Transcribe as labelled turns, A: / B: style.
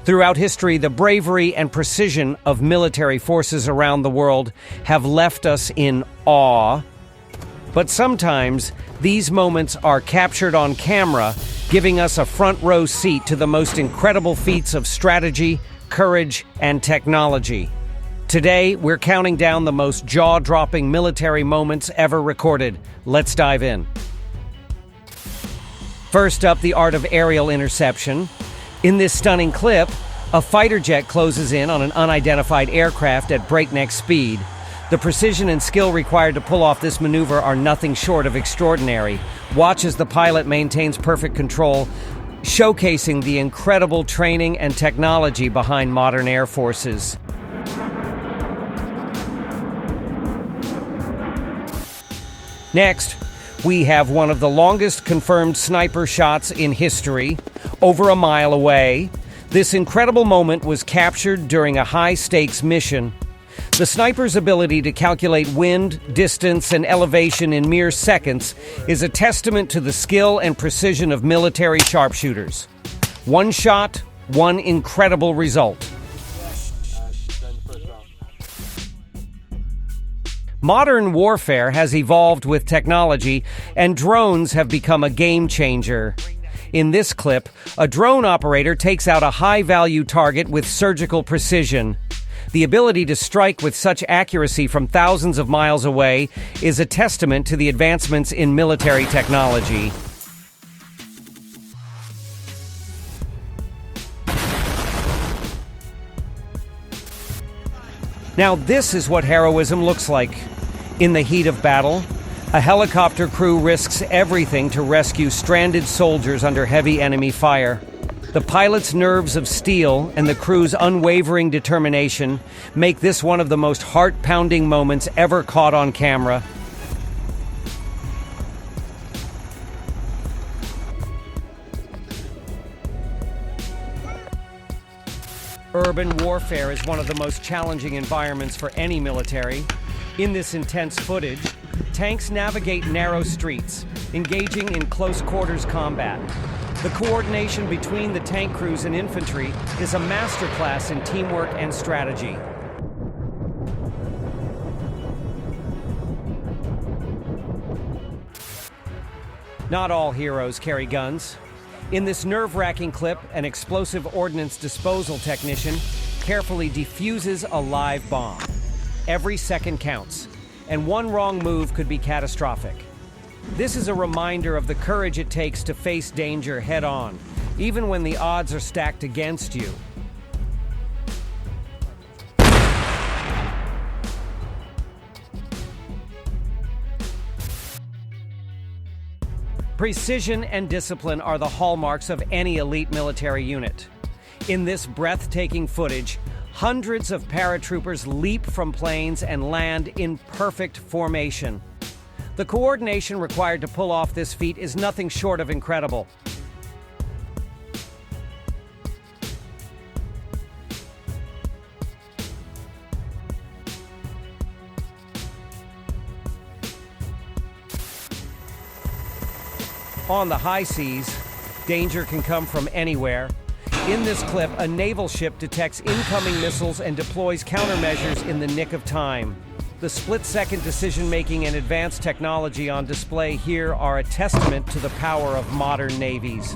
A: Throughout history, the bravery and precision of military forces around the world have left us in awe. But sometimes these moments are captured on camera, giving us a front row seat to the most incredible feats of strategy, courage, and technology. Today, we're counting down the most jaw-dropping military moments ever recorded. Let's dive in. First up, the art of aerial interception. In this stunning clip, a fighter jet closes in on an unidentified aircraft at breakneck speed. The precision and skill required to pull off this maneuver are nothing short of extraordinary. Watch as the pilot maintains perfect control, showcasing the incredible training and technology behind modern air forces. Next, we have one of the longest confirmed sniper shots in history, over a mile away. This incredible moment was captured during a high-stakes mission. The sniper's ability to calculate wind, distance, and elevation in mere seconds is a testament to the skill and precision of military sharpshooters. One shot, one incredible result. Modern warfare has evolved with technology, and drones have become a game changer. In this clip, a drone operator takes out a high-value target with surgical precision. The ability to strike with such accuracy from thousands of miles away is a testament to the advancements in military technology. Now, this is what heroism looks like. In the heat of battle, a helicopter crew risks everything to rescue stranded soldiers under heavy enemy fire. The pilot's nerves of steel and the crew's unwavering determination make this one of the most heart-pounding moments ever caught on camera. Urban warfare is one of the most challenging environments for any military. In this intense footage, tanks navigate narrow streets, engaging in close-quarters combat. The coordination between the tank crews and infantry is a masterclass in teamwork and strategy. Not all heroes carry guns. In this nerve-wracking clip, an explosive ordnance disposal technician carefully defuses a live bomb. Every second counts, and one wrong move could be catastrophic. This is a reminder of the courage it takes to face danger head-on, even when the odds are stacked against you. Precision and discipline are the hallmarks of any elite military unit. In this breathtaking footage, hundreds of paratroopers leap from planes and land in perfect formation. The coordination required to pull off this feat is nothing short of incredible. On the high seas, danger can come from anywhere. In this clip, a naval ship detects incoming missiles and deploys countermeasures in the nick of time. The split-second decision-making and advanced technology on display here are a testament to the power of modern navies.